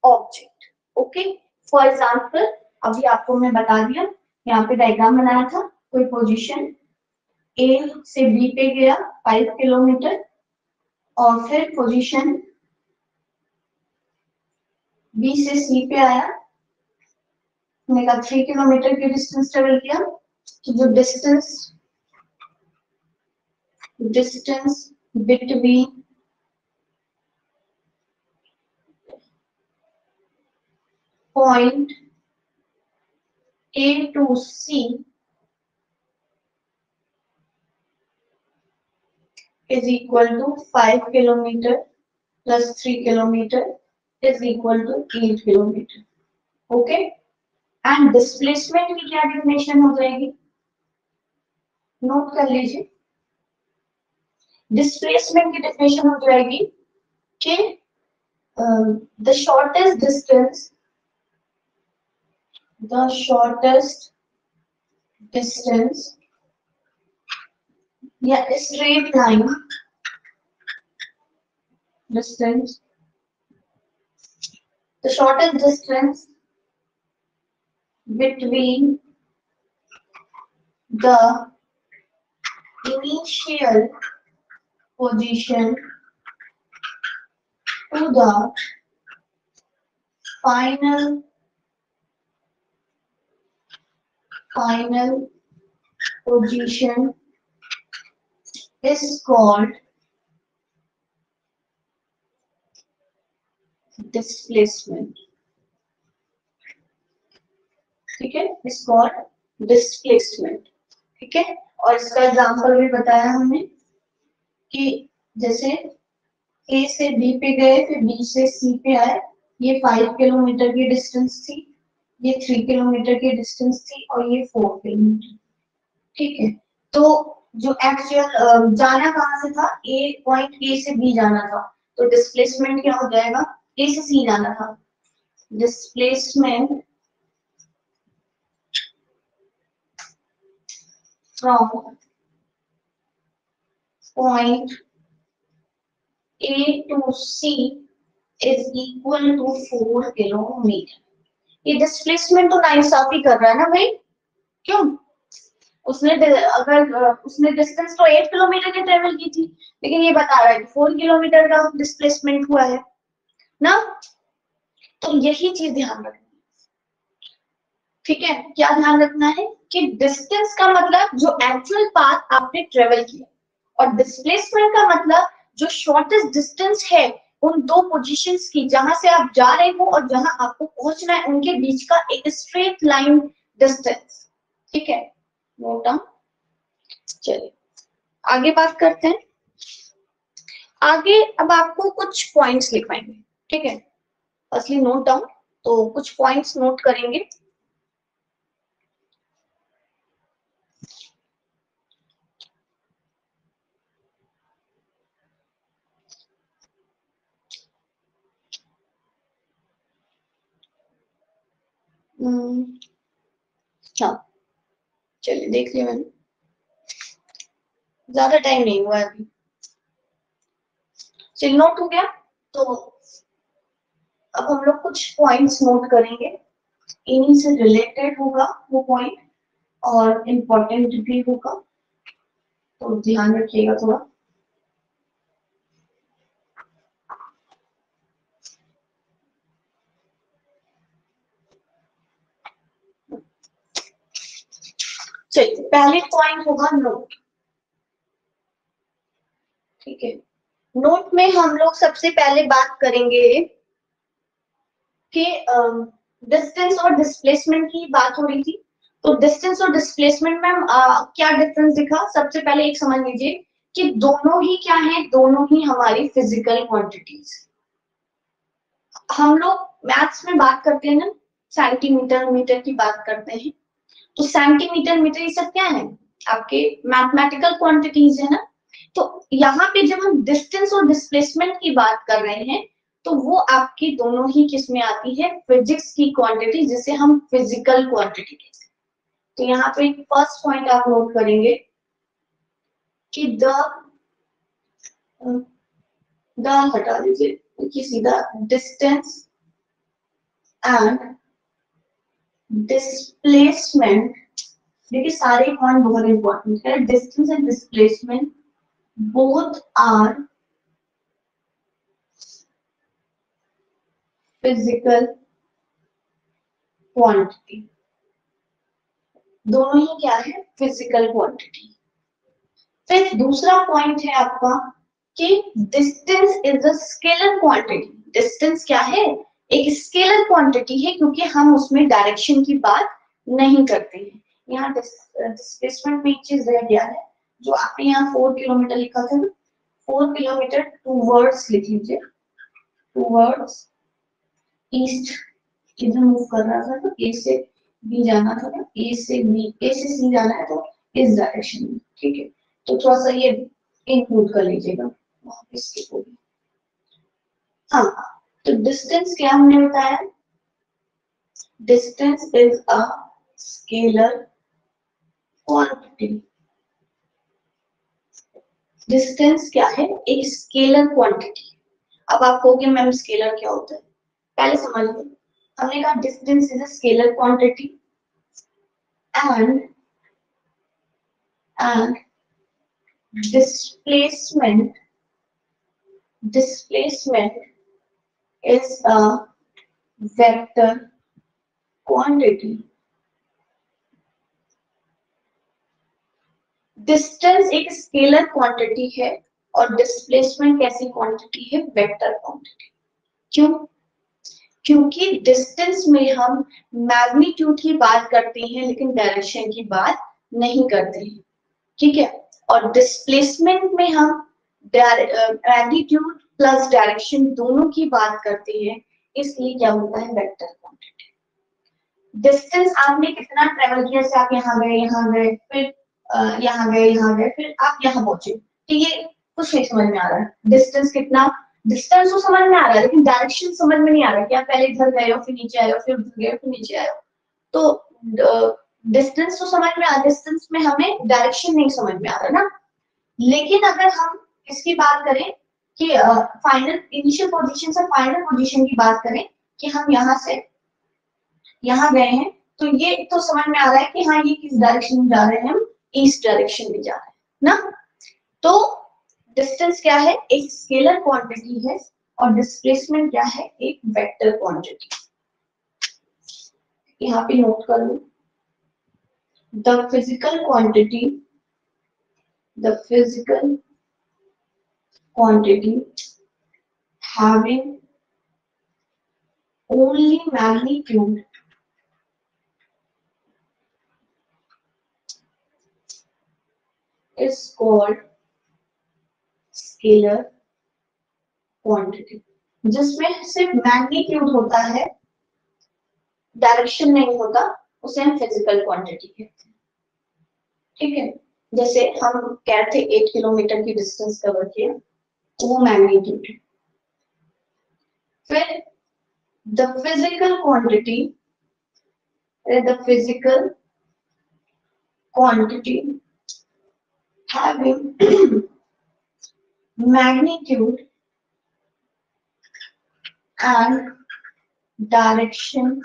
Object. Okay, for example अभी आपको मैं बता दिया, यहाँ पे डायग्राम बनाया था, कोई पोजीशन ए से बी पे गया 5 किलोमीटर और फिर पोजीशन बी से सी पे आया, हमने कहा 3 किलोमीटर की डिस्टेंस ट्रेवल किया। तो जो distance between point A to C is equal to 5 kilometer plus 3 kilometer is equal to 8 kilometer. Okay, and displacement की क्या डेफिनेशन हो जाएगी, नोट कर लीजिए। डिस्प्लेसमेंट की डेफिनेशन हो जाएगी कि द शॉर्टेस्ट डिस्टेंस या straight line distance, the shortest distance between the initial position to the final position is called displacement. ठीक है, इज कॉल्ड डिस्प्लेसमेंट। ठीक है, और इसका एग्जांपल भी बताया हमने कि जैसे ए से बी पे गए फिर बी से सी पे आए, ये 5 किलोमीटर की डिस्टेंस थी, ये 3 किलोमीटर की डिस्टेंस थी और ये 4 किलोमीटर। ठीक है, तो जो एक्चुअल जाना कहाँ से था, ए पॉइंट ए से बी जाना था, तो डिस्प्लेसमेंट क्या हो जाएगा, ए से सी जाना था, displacement from point A to C is equal to 4 kilometre. ये डिस्प्लेसमेंट तो नाइंसाफी कर रहा है ना भाई, क्यों? उसने डिस्टेंस तो 8 किलोमीटर की ट्रेवल की थी, लेकिन ये बता रहा है कि 4 किलोमीटर का डिस्प्लेसमेंट हुआ है ना। तो यही चीज ध्यान रखना, ठीक है, क्या ध्यान रखना है कि डिस्टेंस का मतलब जो एक्चुअल पाथ आपने ट्रेवल किया, और डिस्प्लेसमेंट का मतलब जो शॉर्टेस्ट डिस्टेंस है उन दो पोजीशंस की, जहां से आप जा रहे हो और जहां आपको पहुंचना है, उनके बीच का एक स्ट्रेट लाइन डिस्टेंस। ठीक है, नोट डाउन। चलिए आगे बात करते हैं। आगे अब आपको कुछ पॉइंट्स लिखवाएंगे, ठीक है, फर्स्टली नोट डाउन, तो कुछ पॉइंट्स नोट करेंगे। हाँ, चलिए देख लिया मैंने, ज्यादा टाइम नहीं हुआ है अभी। चलिए नोट हो गया, तो अब हम लोग कुछ पॉइंट्स नोट करेंगे, इन्हीं से रिलेटेड होगा वो पॉइंट और इम्पोर्टेंट भी होगा, तो ध्यान रखिएगा थोड़ा। चलिए पहले पॉइंट होगा नोट। ठीक है, नोट में हम लोग सबसे पहले बात करेंगे कि डिस्टेंस और डिस्प्लेसमेंट की बात हो रही थी, तो डिस्टेंस और डिस्प्लेसमेंट में क्या डिफरेंस दिखा, सबसे पहले एक समझ लीजिए कि दोनों ही क्या है, दोनों ही हमारी फिजिकल क्वांटिटीज। हम लोग मैथ्स में बात करते हैं ना, सेंटीमीटर मीटर की बात करते हैं, तो सेंटीमीटर मीटर ये सब क्या है, आपके मैथमेटिकल क्वांटिटीज है ना। तो यहाँ पे जब हम डिस्टेंस और डिस्प्लेसमेंट की बात कर रहे हैं, तो वो आपकी दोनों ही किस में आती है, फिजिक्स की क्वांटिटी, जिसे हम फिजिकल क्वांटिटी कहते हैं। तो यहाँ पे फर्स्ट पॉइंट आप नोट करेंगे कि द हटा दीजिए, सीधा डिस्टेंस एंड डिस्प्लेसमेंट, देखिए सारे पॉइंट बहुत इंपॉर्टेंट है, distance and displacement both are physical quantity, दोनों ही क्या है, फिजिकल क्वांटिटी। फिर दूसरा पॉइंट है आपका कि distance is a scalar quantity, distance क्या है, एक स्केलर क्वांटिटी है क्योंकि हम उसमें डायरेक्शन की बात नहीं करते हैं। यहाँ डिस्प्लेसमेंट में एक चीज रह गया है, जो आपने यहाँ 4 किलोमीटर लिखा था ना, 4 किलोमीटर टूवर्ड्स लिख लीजिए, टूवर्ड्स ईस्ट, इधर मूव कर रहा था तो ए से बी जाना था ना, ए से बी, ए से सी जाना है तो इस डायरेक्शन में, ठीक है। तो थोड़ा सा ये इंक्लूड कर लीजिएगा वापस के को भी। हाँ, तो डिस्टेंस क्या हमने बताया, distance is a scalar quantity, distance क्या है, एक स्केलर क्वांटिटी। अब आप कहोगे मैम स्केलर क्या होता है, पहले समझ लो। हमने कहा distance is a scalar quantity and displacement is a vector quantity. Distance एक स्केलर क्वांटिटी है और डिस्प्लेसमेंट कैसी क्वांटिटी है, वेक्टर क्वांटिटी। क्यों, क्योंकि डिस्टेंस में हम मैग्नीट्यूड की बात करते हैं लेकिन डायरेक्शन की बात नहीं करते हैं, ठीक है। और डिस्प्लेसमेंट में हम मैग्नीट्यूड प्लस डायरेक्शन दोनों की बात करते हैं, इसलिए क्या होता है, वेक्टर क्वांटिटी। डिस्टेंस आपने कितना ट्रेवल किया, से आप यहाँ गए, फिर यहाँ गए, फिर आप यहाँ पहुंचे, ठीक है, कुछ नहीं समझ में आ रहा है। डिस्टेंस कितना, डिस्टेंस तो समझ में आ रहा है लेकिन डायरेक्शन समझ में नहीं आ रहा कि आप पहले इधर गए हो फिर नीचे आए हो, फिर उधर गए फिर नीचे आए हो। तो डिस्टेंस तो समझ में आ, डिस्टेंस में हमें डायरेक्शन नहीं समझ में आ रहा ना। लेकिन अगर हम इसकी बात करें कि फाइनल इनिशियल पोजीशन से फाइनल पोजीशन की बात करें कि हम यहाँ से यहाँ गए हैं, तो ये तो समझ में आ रहा है कि हाँ ये किस डायरेक्शन में जा रहे हैं, हम ईस्ट डायरेक्शन में जा रहे हैं ना। तो डिस्टेंस क्या है, एक स्केलर क्वांटिटी है और डिस्प्लेसमेंट क्या है, एक वेक्टर क्वांटिटी। यहाँ पे नोट कर लो, the physical quantity having only magnitude is called scalar quantity, जिसमें सिर्फ मैग्नीट्यूड होता है, डायरेक्शन नहीं होता, उसे हम फिजिकल क्वांटिटी कहते हैं, ठीक है। जैसे हम कहते 8 किलोमीटर की डिस्टेंस कवर किया, तो वो मैग्नीट्यूड है। फिर the physical quantity having magnitude and direction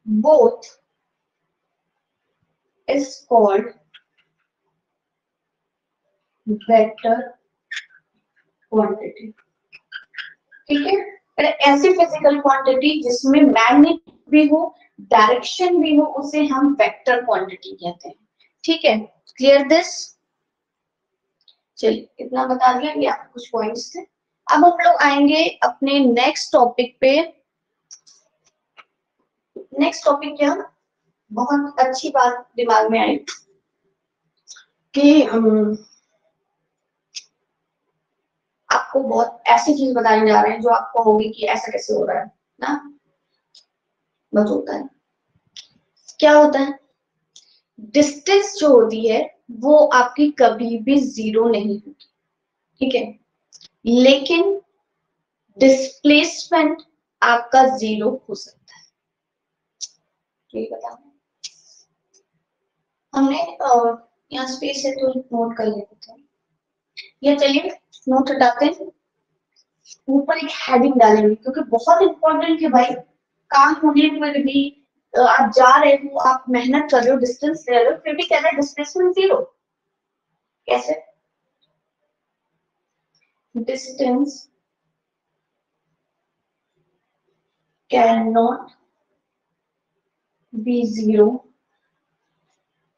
both is called vector quantity, ठीक है। फिर ऐसी फिजिकल क्वांटिटी जिसमें मैग्नीट्यूड भी हो डायरेक्शन भी हो, उसे हम वेक्टर क्वांटिटी कहते हैं, ठीक है। क्लियर दिस, चलिए इतना बता दिया, ये आपके कुछ पॉइंट्स थे। अब हम लोग आएंगे अपने नेक्स्ट टॉपिक पे। नेक्स्ट टॉपिक क्या, बहुत अच्छी बात दिमाग में आई कि आपको बहुत ऐसी चीज बताने जा रहे हैं जो आपको होगी कि ऐसा कैसे हो रहा है ना, बस होता है, क्या होता है, डिस्टेंस जो होती है वो आपकी कभी भी जीरो नहीं होगी, ठीक है, लेकिन डिस्प्लेसमेंट आपका जीरो हो सकता है, ये बताओ। हमने यहाँ स्पेस है तो नोट कर लेते हैं, या चलिए नोट हटाते हैं। ऊपर एक हेडिंग डालेंगे क्योंकि बहुत इंपॉर्टेंट है भाई। काम होने पर भी आप जा रहे हो, आप मेहनत कर रहे हो, डिस्टेंस ले रहे हो, फिर भी कह रहे हैं डिस्प्लेसमेंट जीरो। कैसे? Distance can not be zero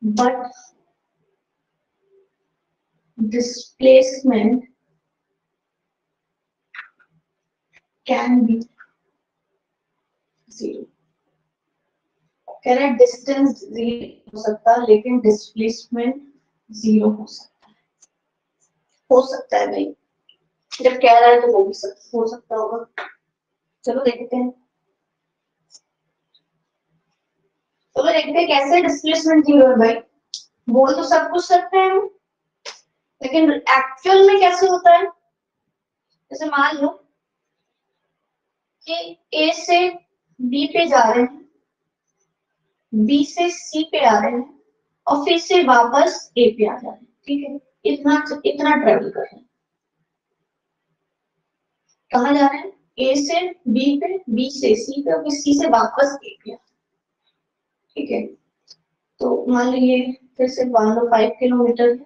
but displacement can be zero। कह रहे डिस्टेंस जीरो हो सकता है लेकिन डिस्प्लेसमेंट जीरो हो सकता है भाई। जब कह रहा है तो हो भी हो सकता होगा। चलो देखते हैं, चलो देखते हैं कैसे डिस्प्लेसमेंट जीरो है भाई। बोल तो सब कुछ सकते हैं हम, लेकिन एक्चुअल में कैसे होता है? जैसे मान लो कि ए से बी पे जा रहे हैं, बी से सी पे आ रहे हैं और फिर से वापस ए पे आ जा रहे हैं, ठीक है? इतना इतना ट्रेवल कर रहे हैं। कहाँ जा रहे हैं? ए से बी पे, बी से सी पे और फिर सी से वापस ए पे, ठीक है? तो मान लो ये फिर से मान लो 5 किलोमीटर है,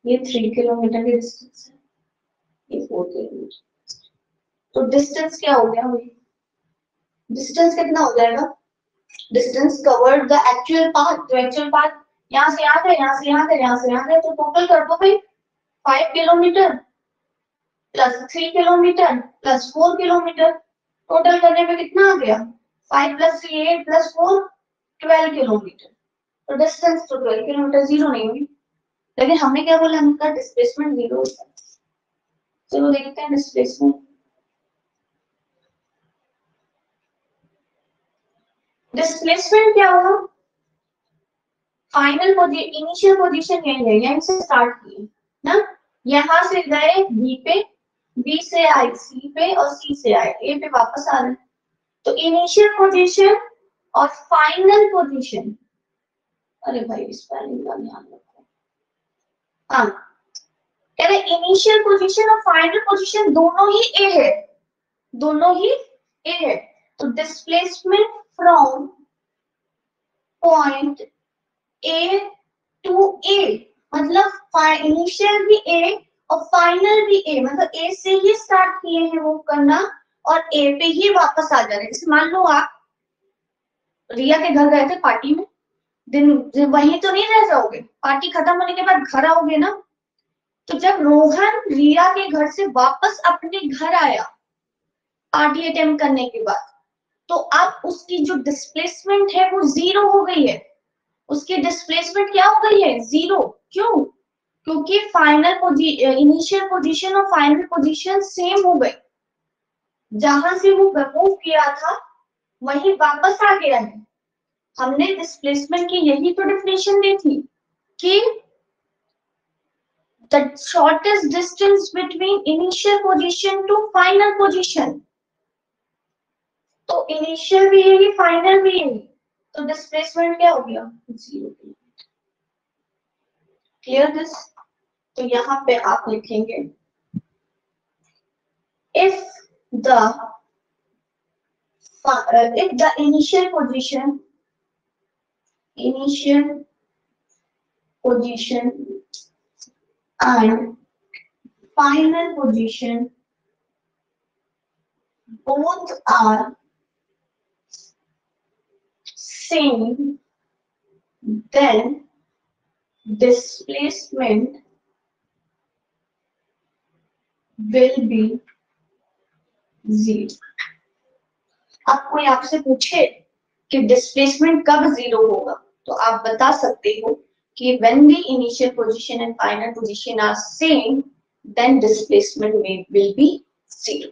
ये 3 किलोमीटर की डिस्टेंस है, ये 4 किलोमीटर। तो डिस्टेंस क्या हो गया भाई? डिस्टेंस कितना हो जाएगा? Distance covered the actual path. तो एक्चुअल पाथ यहाँ से यहाँ गए, यहाँ से यहाँ गए, यहाँ से यहाँ गए, तो टोटल कर दो भाई। 5 kilometre plus 3 kilometre plus 4 kilometre, total करने में कितना आ गया? 5 प्लस 3 8 प्लस 4 12 किलोमीटर। तो डिस्टेंस तो 12 किलोमीटर जीरो नहीं हुई, लेकिन हमने क्या बोला? हमका डिस्प्लेसमेंट जीरो होता है। चलो देखते हैं डिस्प्लेसमेंट। डिस्प्लेसमेंट क्या होगा? फाइनल पोजीशन, इनिशियल पोजीशन यही है, यहीं से स्टार्ट किए ना, यहां से गए बी पे, बी से आए सी पे और सी से आए ए पे वापस आ रहे हैं। तो इनिशियल पोजीशन और फाइनल पोजीशन, अरे भाई स्पेलिंग का ध्यान रखो। हाँ, कह रहे इनिशियल पोजीशन और फाइनल पोजीशन दोनों ही ए है, दोनों ही ए है। तो displacement from point A to A, मतलब इनिशियल भी ए और फाइनल भी ए, मतलब ए से ही स्टार्ट किए हैं वो करना और ए पे ही वापस आ जा रहे हैं। जैसे मान लो आप रिया के घर गए थे पार्टी में, दिन वहीं तो नहीं रह जाओगे, पार्टी खत्म होने के बाद घर आओगे ना। तो जब रोहन रिया के घर से वापस अपने घर आया पार्टी अटेम्प्ट करने के बाद, तो अब उसकी जो डिस्प्लेसमेंट है वो जीरो हो गई है। उसकी डिस्प्लेसमेंट क्या हो गई है? जीरो। क्यों? क्योंकि इनिशियल पोजीशन और फाइनल पोजीशन सेम हो गए। जहां से वो मूव किया था वही वापस आ गया है। हमने डिस्प्लेसमेंट की यही तो डेफिनेशन दी थी कि the shortest distance between initial position to final position। तो इनिशियल भी यही, फाइनल भी यही, तो डिस्प्लेसमेंट क्या हो गया? जीरो। Clear this? तो यहाँ पे आप लिखेंगे if the initial position and final position both are same, then displacement will be zero। अब कोई आपसे पूछे कि डिस्प्लेसमेंट कब जीरो होगा, तो आप बता सकते हो कि when the initial position and final position are same, then displacement will be zero।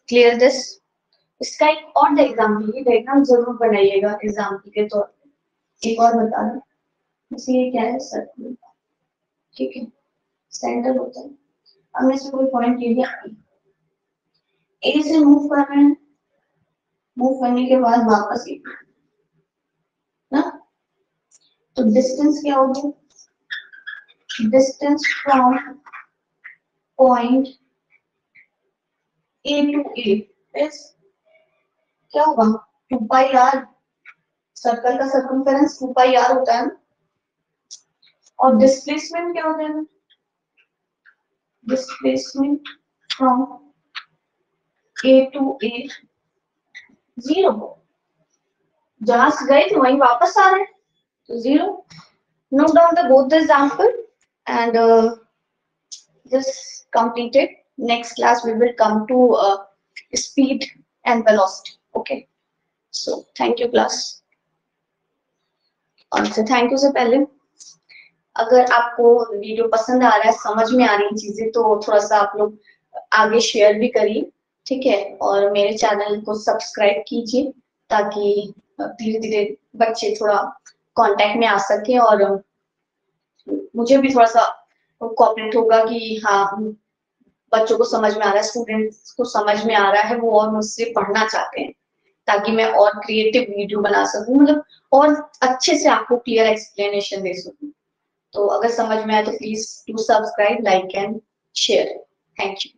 Clear this? इसका एक और डायग्राम भी, डायग्राम जरूर बनाइएगा एग्जाम्पल के तौर पे। एक और बता दें, जैसे ये क्या है? सर्कल, ठीक है, सेंटर होता है। हमने से कोई पॉइंट ले लिया, ए से मूव कर रहे हैं, मूव करने के बाद वापस ना, तो डिस्टेंस क्या होगी? Distance from point A to A is क्या होगा 2 पाई r, सर्कल का सर्कमफेरेंस 2 पाई r होता है ना, और डिस्प्लेसमेंट क्या होता है, displacement from A to A 0, जहां से गए थे वहीं वापस आ रहे हैं तो 0. Note down the both the example and just completed. Next class we will come to speed and velocity. Okay. So thank you class. और थैंक यू से पहले अगर आपको वीडियो पसंद आ रहा है, समझ में आ रही है चीजें, तो थोड़ा सा आप लोग आगे शेयर भी करिए, ठीक है, और मेरे चैनल को सब्सक्राइब कीजिए ताकि धीरे धीरे बच्चे थोड़ा कांटेक्ट में आ सके और मुझे भी थोड़ा सा कोऑपरेट होगा कि हाँ बच्चों को समझ में आ रहा है, स्टूडेंट्स को समझ में आ रहा है, वो और मुझसे पढ़ना चाहते हैं ताकि मैं और क्रिएटिव वीडियो बना सकूं, मतलब और अच्छे से आपको क्लियर एक्सप्लेनेशन दे सकूं. तो अगर समझ में आए तो please do subscribe, like and share. Thank you.